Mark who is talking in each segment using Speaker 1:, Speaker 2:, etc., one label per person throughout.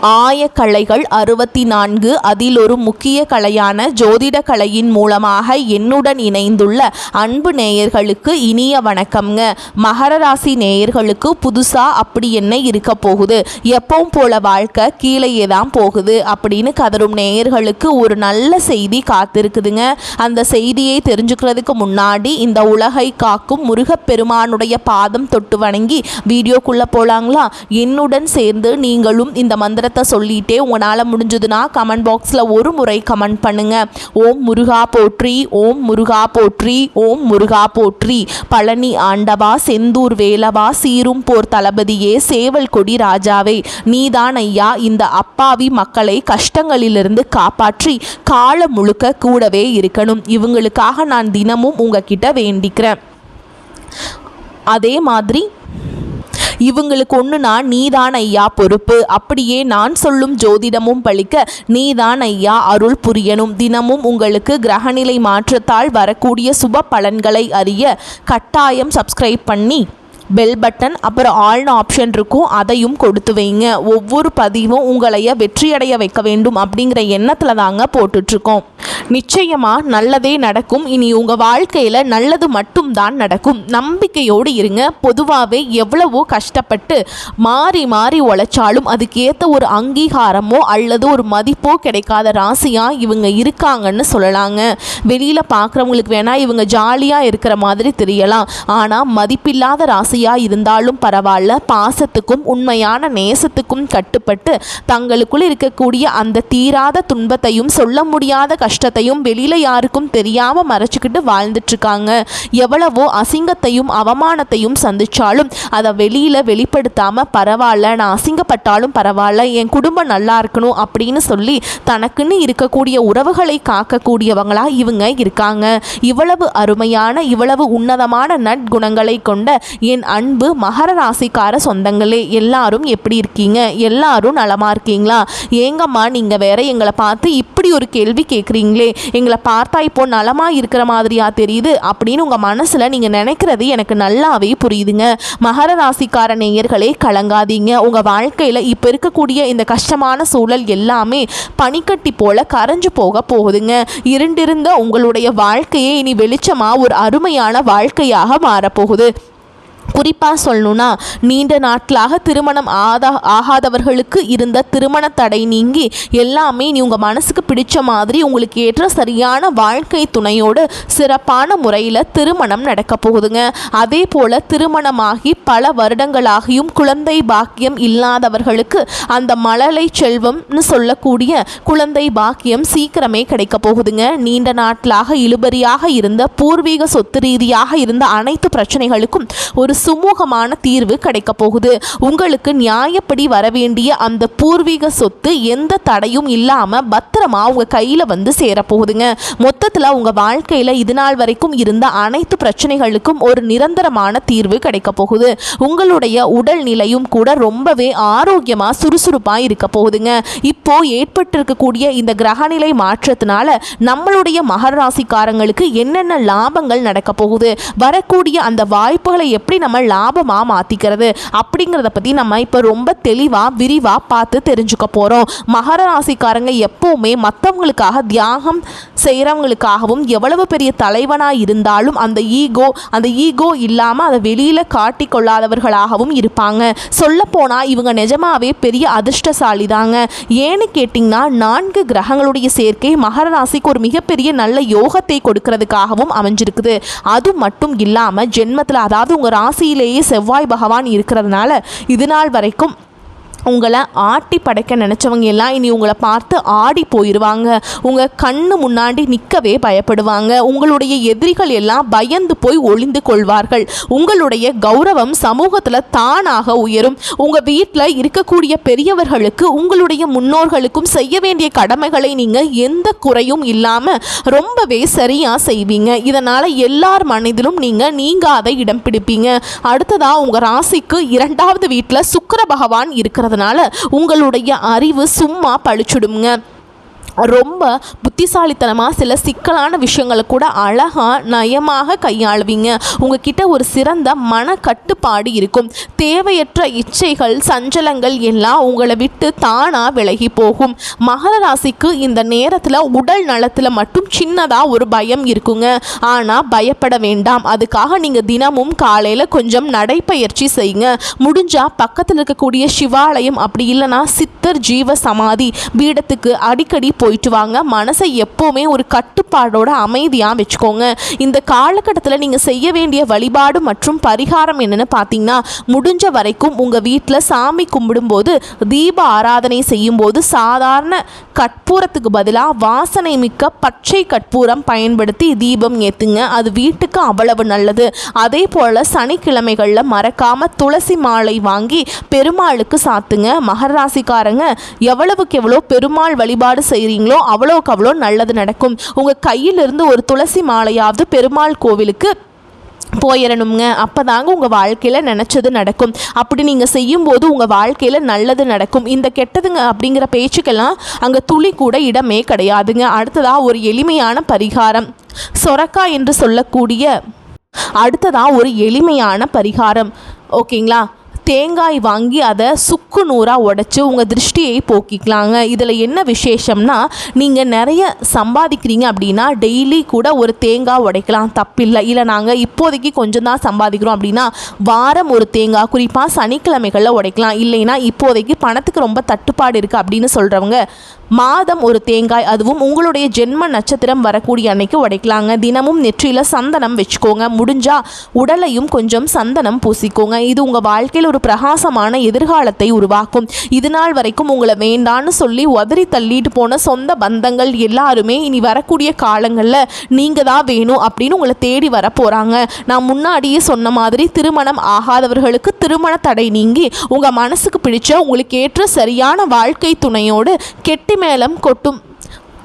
Speaker 1: ஆயக்கலைகள் 64 அதில் ஒரு முக்கிய கலையான ஜோதிட கலையின் மூலமாக என்னுடன் இணைந்துள்ள அன்பு நேயர்களுக்கு இனிய வணக்கம்ங்க. மகர ராசி நேயர்களுக்கு புதுசாக அப்படி என்ன இருக்க போகுது, எப்பவும் போல வாழ்க்கை கீழேயே தான் போகுது அப்படின்னு கதரும் நேயர்களுக்கு ஒரு நல்ல செய்தி காத்திருக்குதுங்க. அந்த செய்தியை தெரிஞ்சுக்கிறதுக்கு முன்னாடி இந்த உலகை காக்கும் முருகப்பெருமானுடைய பாதம் தொட்டு வணங்கி வீடியோக்குள்ளே போகலாங்களா? என்னுடன் சேர்ந்து நீங்களும் இந்த மந்திரத்தை சொல்லிட்டே உங்களால் முடிஞ்சதுன்னா கமெண்ட் பாக்ஸில் ஒரு முறை கமெண்ட் பண்ணுங்க. ஓம் முருகா போற்றி, ஓம் முருகா போற்றி, ஓம் முருகா போற்றி. பழனி ஆண்டவா, செந்தூர் வேலவா, சீரும் போர் தளபதியே, சேவல் கொடி ராஜாவே, நீதான் ஐயா இந்த அப்பாவி மக்களை கஷ்டங்களிலிருந்து காப்பாற்றி காலம் முழுக்க கூடவே இருக்கணும். இவங்களுக்காக நான் தினமும் உங்ககிட்ட வேண்டிக்கிறேன். அதே மாதிரி இவங்களுக்கு ஒன்றுனா நீதான் ஐயா பொறுப்பு, அப்படியே நான் சொல்லும் ஜோதிடமும் பழிக்க நீதான் ஐயா அருள் புரியணும். தினமும் உங்களுக்கு கிரகநிலை மாற்றத்தால் வரக்கூடிய சுப பலன்களை அறிய கட்டாயம் சப்ஸ்கிரைப் பண்ணி பெல் பட்டன் அப்புறம் ஆல்னு ஆப்ஷன் இருக்கும், அதையும் கொடுத்து வைங்க. ஒவ்வொரு பதிவும் உங்களைய வெற்றியடைய வைக்க வேண்டும் அப்படிங்கிற எண்ணத்தில் தாங்க போட்டுட்ருக்கோம். நிச்சயமாக நல்லதே நடக்கும். இனி உங்கள் வாழ்க்கையில் நல்லது மட்டும்தான் நடக்கும். நம்பிக்கையோடு இருங்க. பொதுவாகவே எவ்வளவோ கஷ்டப்பட்டு மாறி மாறி உழைச்சாலும் அதுக்கேற்ற ஒரு அங்கீகாரமோ அல்லது ஒரு மதிப்போ கிடைக்காத ராசியாக இவங்க இருக்காங்கன்னு சொல்லலாங்க. வெளியில் பார்க்குறவங்களுக்கு வேணால் இவங்க ஜாலியாக இருக்கிற மாதிரி தெரியலாம். ஆனால் மதிப்பில்லாத ராசியாக இருந்தாலும் பரவாயில்ல, பாசத்துக்கும் உண்மையான நேசத்துக்கும் கட்டுப்பட்டு தங்களுக்குள் இருக்கக்கூடிய அந்த தீராத துன்பத்தையும் சொல்ல முடியாத கஷ்டத்தையும் வெளியில யாருக்கும் தெரியாம மறைச்சிக்கிட்டு வாழ்ந்துட்டு இருக்காங்க. எவ்வளவோ அசிங்கத்தையும் அவமானத்தையும் சந்திச்சாலும் அதை வெளியில வெளிப்படுத்தாம பரவாயில்ல, நான் அசிங்கப்பட்டாலும் பரவாயில்ல, என் குடும்பம் நல்லா இருக்கணும் அப்படின்னு சொல்லி தனக்குன்னு இருக்கக்கூடிய உறவுகளை காக்கக்கூடியவங்களா இவங்க இருக்காங்க. இவ்வளவு அருமையான இவ்வளவு உன்னதமான நற்குணங்களை கொண்ட என் அன்பு மகர ராசிக்கார சொந்தங்களே, எல்லாரும் எப்படி இருக்கீங்க? எல்லாரும் நலமா இருக்கீங்களா? ஏங்கம்மா நீங்க வேற எங்களை பார்த்து இப்படி ஒரு கேள்வி கேட்குறீங்களே, எங்களை பார்த்தா இப்போ நலமா இருக்கிற மாதிரியா தெரியுது அப்படின்னு உங்க மனசுல நீங்க நினைக்கிறது எனக்கு நல்லாவே புரியுதுங்க. மகர ராசிக்கார நேயர்களே, கலங்காதீங்க. உங்க வாழ்க்கையில இப்ப இருக்கக்கூடிய இந்த கஷ்டமான சூழல் எல்லாமே பனிக்கட்டி போல கரைஞ்சு போக போகுதுங்க. இருண்டிருந்த உங்களுடைய வாழ்க்கையே இனி வெளிச்சமா ஒரு அருமையான வாழ்க்கையாக மாறப்போகுது. குறிப்பாக சொல்லணும்னா நீண்ட நாட்களாக திருமணம் ஆகாதவர்களுக்கு இருந்த திருமண தடை நீங்கி எல்லாமே நீ உங்கள் மனசுக்கு பிடிச்ச மாதிரி உங்களுக்கு ஏற்ற சரியான வாழ்க்கை துணையோடு சிறப்பான முறையில் திருமணம் நடக்க போகுதுங்க. அதே போல் திருமணமாகி பல வருடங்களாகியும் குழந்தை பாக்கியம் இல்லாதவர்களுக்கு அந்த மழலை செல்வம்னு சொல்லக்கூடிய குழந்தை பாக்கியம் சீக்கிரமே கிடைக்க போகுதுங்க. நீண்ட நாட்களாக இழுபறியாக இருந்த பூர்வீக சொத்து ரீதியாக இருந்த அனைத்து பிரச்சனைகளுக்கும் ஒரு சுமூகமான தீர்வு கிடைக்க போகுது. உங்களுக்கு நியாயப்படி வரவேண்டிய அந்த பூர்வீக சொத்து எந்த தடையும் இல்லாம பத்திரமா உங்க கையில வந்து சேரப்போகுதுங்க. மொத்தத்துல உங்க வாழ்க்கையில இது நாள் வரைக்கும் இருந்த அனைத்து பிரச்சனைகளுக்கும் ஒரு நிரந்தரமான தீர்வு கிடைக்க போகுது. உங்களுடைய உடல் நிலையும் கூட ரொம்பவே ஆரோக்கியமா சுறுசுறுப்பா இருக்க போகுதுங்க. இப்போ ஏற்பட்டிருக்கக்கூடிய இந்த கிரகநிலை மாற்றத்தினால நம்மளுடைய மகர ராசிக்காரங்களுக்கு என்னென்ன லாபங்கள் நடக்க போகுது, வரக்கூடிய அந்த வாய்ப்புகளை எப்படி நம்ம லாபமாக மாற்றிக்கிறது அப்படிங்கிறத பற்றி நம்ம இப்போ ரொம்ப தெளிவாக விரிவாக பார்த்து தெரிஞ்சுக்க போகிறோம். மகர ராசிக்காரங்க எப்போவுமே மற்றவங்களுக்காக தியாகம் செய்கிறவங்களுக்காகவும் எவ்வளவு பெரிய தலைவனாக இருந்தாலும் அந்த ஈகோ இல்லாமல் அதை வெளியில் காட்டி கொள்ளாதவர்களாகவும் இருப்பாங்க. சொல்லப்போனால் இவங்க நிஜமாவே பெரிய அதிர்ஷ்டசாலி தாங்க. ஏன்னு கேட்டிங்கன்னா 4 கிரகங்களுடைய சேர்க்கை மகர ராசிக்கு ஒரு மிகப்பெரிய நல்ல யோகத்தை கொடுக்கறதுக்காகவும் அமைஞ்சிருக்குது. அது மட்டும் இல்லாமல் ஜென்மத்தில் அதாவது உங்கள் ராசியிலேயே செவ்வாய் பகவான் இருக்கிறதுனால இது நாள் வரைக்கும் உங்களை ஆட்டி படைக்க நினச்சவங்க எல்லாம் இனி உங்களை பார்த்து ஆடி போயிடுவாங்க. உங்கள் கண்ணு முன்னாடி நிற்கவே பயப்படுவாங்க. உங்களுடைய எதிரிகள் எல்லாம் பயந்து போய் ஒளிந்து கொள்வார்கள். உங்களுடைய கௌரவம் சமூகத்தில் தானாக உயரும். உங்கள் வீட்டில் இருக்கக்கூடிய பெரியவர்களுக்கு உங்களுடைய முன்னோர்களுக்கும் செய்ய வேண்டிய கடமைகளை நீங்கள் எந்த குறையும் இல்லாமல் ரொம்பவே சரியாக செய்வீங்க. இதனால் எல்லார் மனதிலும் நீங்கள் நீங்காத இடம் பிடிப்பீங்க. அடுத்ததாக உங்கள் ராசிக்கு 2வது வீட்டில் சுக்கிர பகவான் இருக்கிறது. உங்களுடைய அறிவு சும்மா பழிச்சுடுங்க. ரொம்ப புத்திசாலித்தனமாக சில சிக்கலான விஷயங்களை கூட அழகாக நயமாக கையாளுவீங்க. உங்ககிட்ட ஒரு சிறந்த மன கட்டுப்பாடு இருக்கும். தேவையற்ற இச்சைகள் சஞ்சலங்கள் எல்லாம் உங்களை விட்டு தானாக விலகி போகும். மகர ராசிக்கு இந்த நேரத்தில் உடல் நலத்தில் மட்டும் சின்னதாக ஒரு பயம் இருக்குங்க. ஆனால் பயப்பட வேண்டாம். அதுக்காக நீங்கள் தினமும் காலையில் கொஞ்சம் நடைப்பயிற்சி செய்யுங்க. முடிஞ்சால் பக்கத்தில் இருக்கக்கூடிய சிவாலயம் அப்படி இல்லைனா சித்தர் ஜீவ சமாதி பீடத்துக்கு அடிக்கடி போயிட்டு வாங்க. மனசை எப்போவுமே ஒரு கட்டுப்பாடோட அமைதியாக வச்சுக்கோங்க. இந்த காலகட்டத்தில் நீங்கள் செய்ய வேண்டிய வழிபாடு மற்றும் பரிகாரம் என்னென்னு பார்த்தீங்கன்னா, முடிஞ்ச வரைக்கும் உங்கள் வீட்டில் சாமி கும்பிடும்போது தீப ஆராதனை செய்யும்போது சாதாரண கற்பூரத்துக்கு பதிலாக வாசனை மிக்க பச்சை கற்பூரம் பயன்படுத்தி தீபம் ஏற்றுங்க. அது வீட்டுக்கு அவ்வளவு நல்லது. அதே போல் சனிக்கிழமைகளில் மறக்காமல் துளசி மாலை வாங்கி பெருமாளுக்கு சாத்துங்க. மகர ராசிக்காரங்க எவ்வளவுக்கு எவ்வளோ பெருமாள் வழிபாடு செய்கிறீங்களோ அவ்வளோக்கு அவ்வளோ நல்லது நடக்கும். உங்கள் கையிலிருந்து ஒரு துளசி மாலையாவது பெருமாள் கோவிலுக்கு போயிடணுங்க. அப்போ தாங்க உங்கள் வாழ்க்கையில் நினச்சது நடக்கும். அப்படி நீங்கள் செய்யும்போது உங்கள் வாழ்க்கையில் நல்லது நடக்கும். இந்த கெட்டதுங்க அப்படிங்கிற பேச்சுக்கெல்லாம் அங்கே துளி கூட இடமே கிடையாதுங்க. அடுத்ததாக ஒரு எளிமையான பரிகாரம், சொரக்காய் என்று சொல்லக்கூடிய அடுத்ததாக ஒரு எளிமையான பரிகாரம். ஓகேங்களா? தேங்காய் வாங்கி அதை சுக்கு நூறாக உடைச்சி உங்கள் திருஷ்டியை போக்கிக்கலாங்க. இதில் என்ன விசேஷம்னா, நீங்கள் நிறைய சம்பாதிக்கிறீங்க அப்படின்னா டெய்லி கூட ஒரு தேங்காய் உடைக்கலாம், தப்பில்லை. இல்லை நாங்கள் இப்போதைக்கு கொஞ்சம் தான் சம்பாதிக்கிறோம் அப்படின்னா வாரம் ஒரு தேங்காய், குறிப்பாக சனிக்கிழமைகளில் உடைக்கலாம். இல்லைன்னா இப்போதைக்கு பணத்துக்கு ரொம்ப தட்டுப்பாடு இருக்குது அப்படின்னு சொல்கிறவங்க மாதம் ஒரு தேங்காய், அதுவும் உங்களுடைய ஜென்ம நட்சத்திரம் வரக்கூடிய அன்னைக்கு உடைக்கலாங்க. தினமும் நெற்றியில் சந்தனம் வச்சுக்கோங்க. முடிஞ்சால் உடலையும் கொஞ்சம் சந்தனம் பூசிக்கோங்க. இது உங்கள் வாழ்க்கையில் ஒரு பிரகாசமான எதிர்காலத்தை உருவாக்கும். இது நாள் வரைக்கும் உங்களை வேண்டான்னு சொல்லி உதறி தள்ளிட்டு போன சொந்த பந்தங்கள் எல்லாருமே இனி வரக்கூடிய காலங்களில் நீங்கள் தான் வேணும் அப்படின்னு உங்களை தேடி வர போகிறாங்க. நான் முன்னாடியே சொன்ன மாதிரி திருமணம் ஆகாதவர்களுக்கு திருமண தடை நீங்கி உங்கள் மனசுக்கு பிடிச்ச உங்களுக்கு ஏற்ற சரியான வாழ்க்கை துணையோடு கெட்டி மேளம் கொட்டும்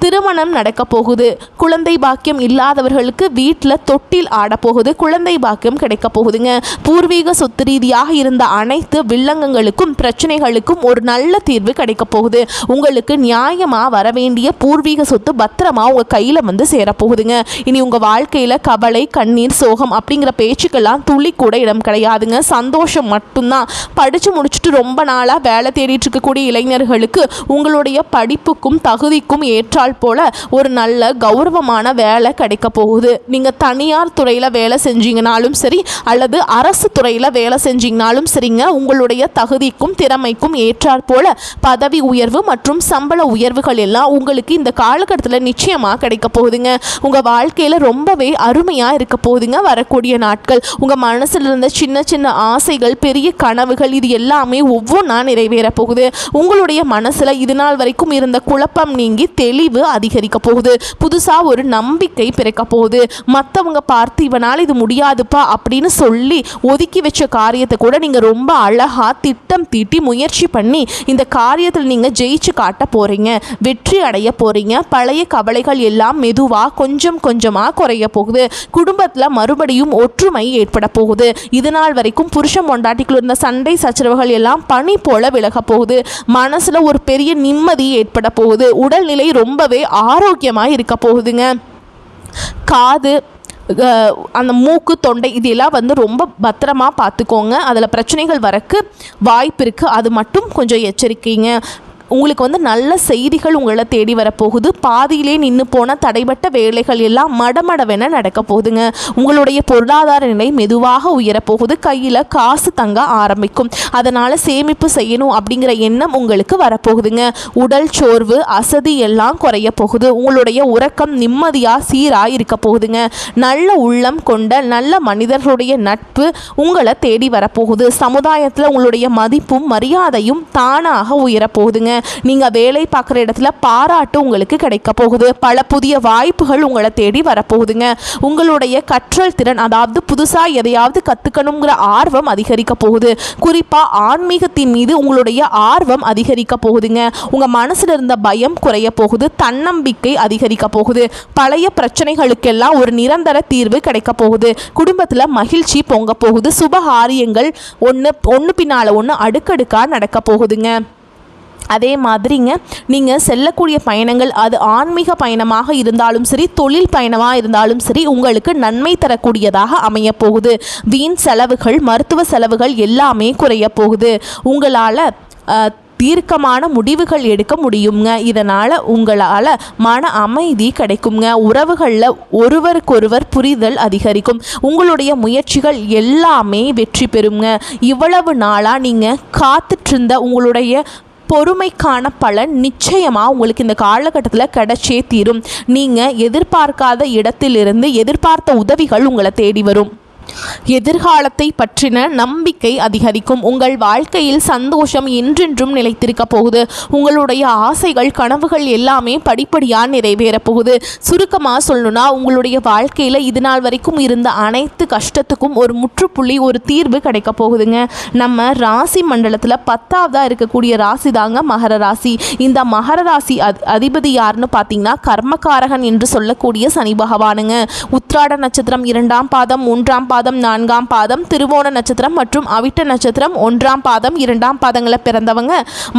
Speaker 1: திருமணம் நடக்க போகுது. குழந்தை பாக்கியம் இல்லாதவர்களுக்கு வீட்டில் தொட்டில் ஆடப்போகுது. குழந்தை பாக்கியம் கிடைக்க போகுதுங்க. பூர்வீக சொத்து ரீதியாக இருந்த அனைத்து வில்லங்கங்களுக்கும் பிரச்சனைகளுக்கும் ஒரு நல்ல தீர்வு கிடைக்க போகுது. உங்களுக்கு நியாயமாக வர வேண்டிய பூர்வீக சொத்து பத்திரமா உங்கள் கையில் வந்து சேரப்போகுதுங்க. இனி உங்கள் வாழ்க்கையில் கவலை கண்ணீர் சோகம் அப்படிங்கிற பேச்சுக்கெல்லாம் துளி கூட இடம் கிடையாதுங்க. சந்தோஷம் மட்டும்தான். படித்து முடிச்சுட்டு ரொம்ப நாளாக வேலை தேடிட்டு இருக்கக்கூடிய இளைஞர்களுக்கு உங்களுடைய படிப்புக்கும் தகுதிக்கும் ஏற்றால் போல ஒரு நல்ல கௌரவமான வேலை கிடைக்க போகுது. நீங்கள் தனியார் துறையில் வேலை செஞ்சீங்கனாலும் சரி அல்லது அரசு துறையில் வேலை செஞ்சீங்கனாலும் சரிங்க, உங்களுடைய தகுதிக்கும் திறமைக்கும் ஏற்றாற் போல பதவி உயர்வு மற்றும் சம்பள உயர்வுகள் எல்லாம் உங்களுக்கு இந்த காலகட்டத்தில் நிச்சயமாக கிடைக்க போகுதுங்க. உங்கள் வாழ்க்கையில் ரொம்பவே அருமையாக இருக்க போகுதுங்க வரக்கூடிய நாட்கள். உங்கள் மனசில் இருந்த சின்ன சின்ன ஆசைகள், பெரிய கனவுகள், இது எல்லாமே ஒவ்வொன்றா நிறைவேற போகுது. உங்களுடைய மனசில் இது நாள் வரைக்கும் இருந்த குழப்பம் நீங்கி தெளிவு அதிகரிக்க போகுது. புதுசாக ஒரு நம்பிக்கை பிறக்க போகுது. மற்றவங்க பார்த்து இவனால் இது முடியாதுப்பா அப்படின்னு சொல்லி ஒதுக்கி வச்ச காரியத்தை கூட நீங்கள் ரொம்ப அழகாக திட்டம் தீட்டி முயற்சி பண்ணி இந்த காரியத்தில் நீங்கள் ஜெயிச்சு காட்ட போகிறீங்க, வெற்றி அடைய போகிறீங்க. பழைய கவலைகள் எல்லாம் மெதுவாக கொஞ்சம் கொஞ்சமாக குறைய போகுது. குடும்பத்தில் மறுபடியும் ஒற்றுமை ஏற்பட போகுது. இது நாள் வரைக்கும் புருஷன் பொண்டாட்டிக்குள்ள இருந்த சண்டை சச்சரவுகள் எல்லாம் பனி போல விலக போகுது. மனசில் ஒரு பெரிய நிம்மதி ஏற்பட போகுது. உடல்நிலை ரொம்பவே ஆரோக்கியமாக இருக்க போகுதுங்க. காது, அந்த மூக்கு, தொண்டை இது எல்லாம் வந்து ரொம்ப பத்திரமா பார்த்துக்கோங்க. அதில் பிரச்சனைகள் வரக்கு வாய்ப்பு இருக்குது. அது மட்டும் கொஞ்சம் எச்சரிக்கைங்க. உங்களுக்கு வந்து நல்ல செய்திகள் உங்களை தேடி வரப்போகுது. பாதியிலே நின்று போன தடைப்பட்ட வேலைகள் எல்லாம் மடமடவென நடக்க போகுதுங்க. உங்களுடைய பொருளாதார நிலை மெதுவாக உயரப்போகுது. கையில் காசு தங்க ஆரம்பிக்கும். அதனால் சேமிப்பு செய்யணும் அப்படிங்கிற எண்ணம் உங்களுக்கு வரப்போகுதுங்க. உடல் சோர்வு, அசதி எல்லாம் குறைய போகுது. உங்களுடைய உறக்கம் நிம்மதியாக சீராக இருக்க போகுதுங்க. நல்ல உள்ளம் கொண்ட நல்ல மனிதர்களுடைய நட்பு உங்களை தேடி வரப்போகுது. சமுதாயத்தில் உங்களுடைய மதிப்பும் மரியாதையும் தானாக உயரப்போகுதுங்க. நீங்கள் வேலை பார்க்குற இடத்துல பாராட்டு உங்களுக்கு கிடைக்க போகுது. பல புதிய வாய்ப்புகள் உங்களை தேடி வரப்போகுதுங்க. உங்களுடைய கற்றல் திறன், அதாவது புதுசாக எதையாவது கற்றுக்கணுங்கிற ஆர்வம் அதிகரிக்க போகுது. குறிப்பாக ஆன்மீகத்தின் மீது உங்களுடைய ஆர்வம் அதிகரிக்க போகுதுங்க. உங்கள் மனசில் இருந்த பயம் குறைய போகுது. தன்னம்பிக்கை அதிகரிக்க போகுது. பழைய பிரச்சனைகளுக்கெல்லாம் ஒரு நிரந்தர தீர்வு கிடைக்க போகுது. குடும்பத்தில் மகிழ்ச்சி பொங்க போகுது. சுபகாரியங்கள் ஒன்று பின்னால் ஒன்று அடுக்கடுக்காக நடக்க போகுதுங்க. அதே மாதிரிங்க நீங்கள் செல்லக்கூடிய பயணங்கள் அது ஆன்மீக பயணமாக இருந்தாலும் சரி, தொழில் பயணமாக இருந்தாலும் சரி, உங்களுக்கு நன்மை தரக்கூடியதாக அமைய போகுது. வீண் செலவுகள், மருத்துவ செலவுகள் எல்லாமே குறைய போகுது. உங்களால் தீர்க்கமான முடிவுகள் எடுக்க முடியுங்க. இதனால் உங்களால் மன அமைதி கிடைக்குங்க. உறவுகளில் ஒருவருக்கொருவர் புரிதல் அதிகரிக்கும். உங்களுடைய முயற்சிகள் எல்லாமே வெற்றி பெறுங்க. இவ்வளவு நாளாக நீங்கள் காத்துட்ருந்த உங்களுடைய பொறுமைக்கான பலன் நிச்சயமாக உங்களுக்கு இந்த காலகட்டத்தில் கிடைச்சே தீரும். நீங்கள் எதிர்பார்க்காத இடத்திலிருந்து எதிர்பார்த்த உதவிகள் உங்களை தேடி வரும். எதிர்காலத்தை பற்றின நம்பிக்கை அதிகரிக்கும். உங்கள் வாழ்க்கையில் சந்தோஷம் என்றென்றும் நிலைத்திருக்க போகுது. உங்களுடைய ஆசைகள், கனவுகள் எல்லாமே படிப்படியாக நிறைவேற போகுது. சுருக்கமாக சொல்லணும்னா, உங்களுடைய வாழ்க்கையில் இது நாள் வரைக்கும் இருந்த அனைத்து கஷ்டத்துக்கும் ஒரு முற்றுப்புள்ளி, ஒரு தீர்வு கிடைக்க போகுதுங்க. நம்ம ராசி மண்டலத்தில் 10ஆவதாக இருக்கக்கூடிய ராசி தாங்க மகர ராசி. இந்த மகர ராசி அதிபதி யாருன்னு பார்த்தீங்கன்னா கர்மகாரகன் என்று சொல்லக்கூடிய சனி பகவானுங்க. உத்திராட நட்சத்திரம் 2ஆம் பாதம், 3ஆம் பாதம், 4ஆம் பாதம், திருவோண நட்சத்திரம் மற்றும் அவிட்ட நட்சத்திரம் 1ஆம் பாதம், 2ஆம் பாதங்களில் பிறந்தவங்க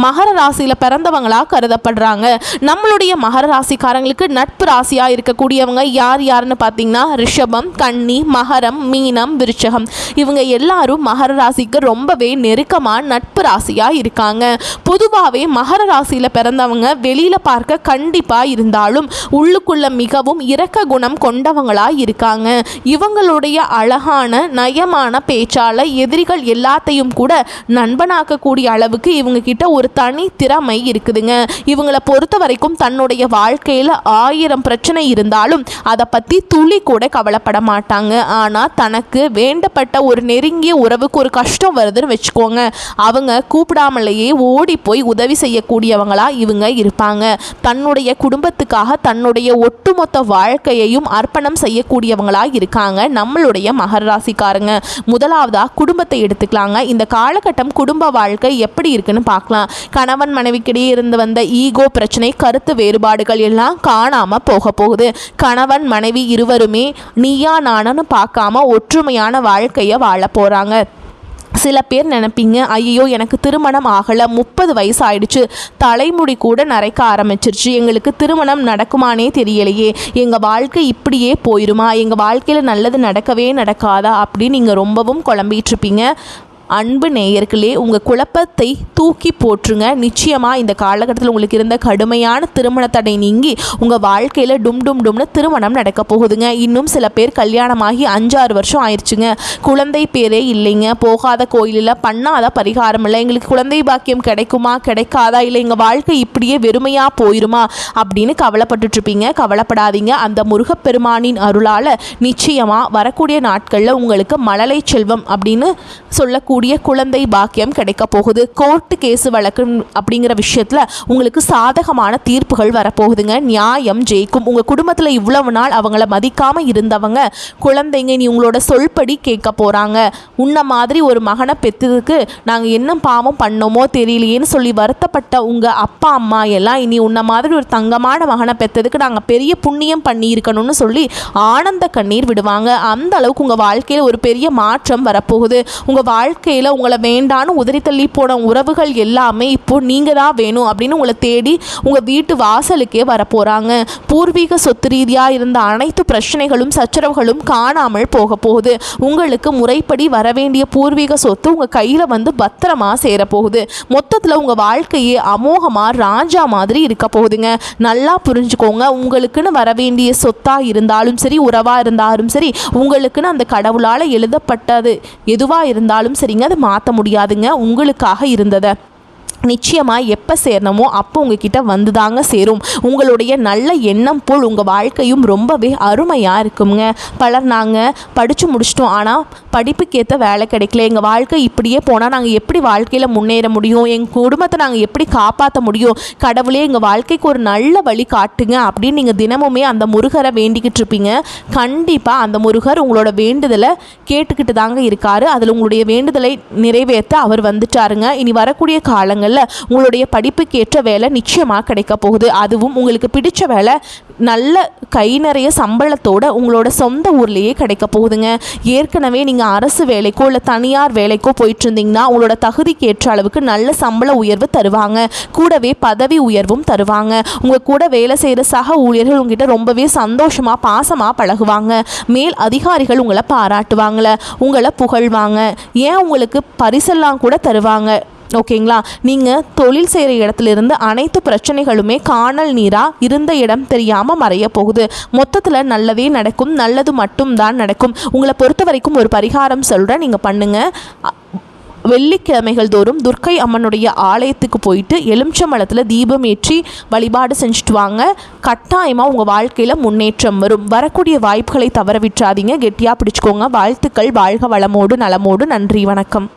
Speaker 1: மகர ராசியில் பிறந்தவங்களாக கருதப்படுறாங்க. நம்மளுடைய மகர ராசிக்காரங்களுக்கு நட்பு ராசியாக இருக்கக்கூடியவங்க யாருன்னு பார்த்தீங்கன்னா ரிஷபம், கன்னி, மகரம், மீனம், விருச்சகம். இவங்க எல்லாரும் மகர ராசிக்கு ரொம்பவே நெருக்கமாக நட்பு ராசியாக இருக்காங்க. பொதுவாகவே மகர ராசியில் பிறந்தவங்க வெளியில் பார்க்க கண்டிப்பாக இருந்தாலும் உள்ளுக்குள்ள மிகவும் இரக்க குணம் கொண்டவங்களாக இருக்காங்க. இவங்களுடைய அழகான நயமான பேச்சால எதிரிகள் எல்லாத்தையும் கூட நண்பனாக்கக்கூடிய அளவுக்கு இவங்க கிட்ட ஒரு தனி திறமை இருக்குதுங்க. இவங்களை பொறுத்த வரைக்கும் தன்னுடைய வாழ்க்கையில் 1000 பிரச்சனை இருந்தாலும் அதை பற்றி துளி கூட கவலைப்பட மாட்டாங்க. ஆனால் தனக்கு வேண்டப்பட்ட ஒரு நெருங்கிய உறவுக்கு ஒரு கஷ்டம் வருதுன்னு வச்சுக்கோங்க, அவங்க கூப்பிடாமலேயே ஓடி போய் உதவி செய்யக்கூடியவங்களா இவங்க இருப்பாங்க. தன்னுடைய குடும்பத்துக்காக தன்னுடைய ஒட்டுமொத்த வாழ்க்கையையும் அர்ப்பணம் செய்யக்கூடியவங்களா இருக்காங்க நம்மளுடைய மகர ராசிக்காரங்க. முதலாவதாக குடும்பத்தை எடுத்துக்கலாங்க. இந்த காலகட்டம் குடும்ப வாழ்க்கை எப்படி இருக்குன்னு பார்க்கலாம். கணவன் மனைவிக்கிடையே இருந்து வந்த ஈகோ பிரச்சனை, கருத்து வேறுபாடுகள் எல்லாம் காணாம போக போகுது. கணவன் மனைவி இருவருமே நீயா நானு பார்க்காம ஒற்றுமையான வாழ்க்கையை வாழ போறாங்க. சில பேர் நினைப்பீங்க, ஐயோ எனக்கு திருமணம் ஆகலை, 30 வயசு ஆயிடுச்சு, தலைமுடி கூட நரைக்க ஆரம்பிச்சிருச்சு, எங்களுக்கு திருமணம் நடக்குமானே தெரியலையே, எங்கள் வாழ்க்கை இப்படியே போயிடுமா, எங்கள் வாழ்க்கையில் நல்லது நடக்கவே நடக்காதா அப்படின்னு நீங்கள் ரொம்பவும் குழம்பிகிட்ருப்பீங்க. அன்பு நேயர்களே, உங்கள் குழப்பத்தை தூக்கி போற்றுங்க. நிச்சயமாக இந்த காலகட்டத்தில் உங்களுக்கு இருந்த கடுமையான திருமண தடை நீங்கி உங்கள் வாழ்க்கையில் டும்னு திருமணம் நடக்க போகுதுங்க. இன்னும் சில பேர் கல்யாணமாகி 5-6 வருஷம் ஆயிடுச்சுங்க, குழந்தை பேரே இல்லைங்க, போகாத கோயிலில் பண்ணாத பரிகாரம் இல்லை, எங்களுக்கு குழந்தை பாக்கியம் கிடைக்குமா கிடைக்காதா, இல்லை எங்கள் வாழ்க்கை இப்படியே வெறுமையாக போயிடுமா அப்படின்னு கவலைப்பட்டுட்ருப்பீங்க. கவலைப்படாதீங்க. அந்த முருகப்பெருமானின் அருளால் நிச்சயமாக வரக்கூடிய நாட்களில் உங்களுக்கு மழலை செல்வம் அப்படின்னு சொல்லக்கூடிய குழந்தை பாக்கியம் கிடைக்க போகுது. கோர்ட்டு கேஸு வழக்கு அப்படிங்கிற விஷயத்தில் உங்களுக்கு சாதகமான தீர்ப்புகள் வரப்போகுதுங்க. நியாயம் ஜெயிக்கும். உங்கள் குடும்பத்தில் இவ்வளவு நாள் அவங்கள மதிக்காமல் இருந்தவங்க குழந்தைங்க நீ உங்களோட சொல்படி கேட்க போகிறாங்க. உன்ன மாதிரி ஒரு மகனை பெற்றதுக்கு நாங்கள் என்ன பாவம் பண்ணோமோ தெரியலையேன்னு சொல்லி வருத்தப்பட்ட உங்கள் அப்பா அம்மா எல்லாம் இனி உன்ன மாதிரி ஒரு தங்கமான மகனை பெற்றதுக்கு நாங்கள் பெரிய புண்ணியம் பண்ணியிருக்கணும்னு சொல்லி ஆனந்த கண்ணீர் விடுவாங்க. அந்த அளவுக்கு உங்கள் வாழ்க்கையில் ஒரு பெரிய மாற்றம் வரப்போகுது. உங்கள் வாழ்க்கையில் உங்களை வேண்டான்னு உதறி தள்ளி போன உறவுகள் எல்லாமே இப்போ நீங்கள் தான் வேணும் அப்படின்னு உங்களை தேடி உங்கள் வீட்டு வாசலுக்கே வரப்போகிறாங்க. பூர்வீக சொத்து ரீதியாக இருந்த அனைத்து பிரச்சனைகளும் சச்சரவுகளும் காணாமல் போக போகுது. உங்களுக்கு முறைப்படி வரவேண்டிய பூர்வீக சொத்து உங்கள் கையில் வந்து பத்திரமா சேரப்போகுது. மொத்தத்தில் உங்கள் வாழ்க்கையே அமோகமாக ராஜா மாதிரி இருக்க போகுதுங்க. நல்லா புரிஞ்சுக்கோங்க. உங்களுக்குன்னு வரவேண்டிய சொத்தாக இருந்தாலும் சரி, உறவாக இருந்தாலும் சரி, உங்களுக்குன்னு அந்த கடவுளால் எழுதப்பட்டது எதுவாக இருந்தாலும் சரிங்க, அதை மாற்ற முடியாதுங்க. உங்களுக்காக இருந்ததை நிச்சயமாக எப்போ சேரணுமோ அப்போ உங்ககிட்ட வந்து தாங்க சேரும். உங்களுடைய நல்ல எண்ணம் போல் உங்கள் வாழ்க்கையும் ரொம்பவே அருமையாக இருக்குங்க. பலர் நாங்கள் படித்து முடிச்சிட்டோம், ஆனால் படிப்புக்கேற்ற வேலை கிடைக்கல, எங்கள் வாழ்க்கை இப்படியே போனால் நாங்கள் எப்படி வாழ்க்கையில் முன்னேற முடியும், எங்கள் குடும்பத்தை நாங்கள் எப்படி காப்பாற்ற முடியும், கடவுளே எங்கள் வாழ்க்கைக்கு ஒரு நல்ல வழி காட்டுங்க அப்படின்னு நீங்கள் தினமுமே அந்த முருகரை வேண்டிக்கிட்டு இருப்பீங்க. கண்டிப்பாக அந்த முருகர் உங்களோட வேண்டுதலை கேட்டுக்கிட்டு தாங்க இருக்காரு. அதில் உங்களுடைய வேண்டுதலை நிறைவேற்ற அவர் வந்துட்டாருங்க. இனி வரக்கூடிய காலங்களில் உங்களுடைய படிப்புக்கு ஏற்ற வேலை நிச்சயமாக கிடைக்க போகுது. அதுவும் உங்களுக்கு பிடிச்ச வேலை நல்ல கை நிறைய சம்பளத்தோட உங்களோட சொந்த ஊர்லேயே கிடைக்க போகுதுங்க. ஏற்கனவே நீங்கள் அரசு வேலைக்கோ இல்லை தனியார் வேலைக்கோ போயிட்டு இருந்தீங்கன்னா உங்களோட தகுதிக்கு ஏற்ற அளவுக்கு நல்ல சம்பள உயர்வு தருவாங்க. கூடவே பதவி உயர்வும் தருவாங்க. உங்கள் கூட வேலை செய்கிற சக ஊழியர்கள் உங்ககிட்ட ரொம்பவே சந்தோஷமாக பாசமாக பழகுவாங்க. மேல் அதிகாரிகள் உங்களை பாராட்டுவாங்கள, உங்களை புகழ்வாங்க, ஏன் உங்களுக்கு பரிசெல்லாம் கூட தருவாங்க. ஓகேங்களா? நீங்கள் தொழில் செய்கிற இடத்துலேருந்து அனைத்து பிரச்சனைகளுமே காணல் நீராக இருந்த இடம் தெரியாமல் மறைய போகுது. மொத்தத்தில் நல்லதே நடக்கும், நல்லது மட்டும்தான் நடக்கும். உங்களை பொறுத்த வரைக்கும் ஒரு பரிகாரம் சொல்கிறேன், நீங்கள் பண்ணுங்கள். வெள்ளிக்கிழமைகள் தோறும் துர்க்கை அம்மனுடைய ஆலயத்துக்கு போயிட்டு எலுமிச்சம்பழத்தில் தீபம் ஏற்றி வழிபாடு செஞ்சுட்டு வாங்க. கட்டாயமாக உங்கள் வாழ்க்கையில் முன்னேற்றம் வரும். வரக்கூடிய வாய்ப்புகளை தவற விட்டுறாதீங்க, கெட்டியாக பிடிச்சிக்கோங்க. வாழ்த்துக்கள். வாழ்க வளமோடு நலமோடு. நன்றி, வணக்கம்.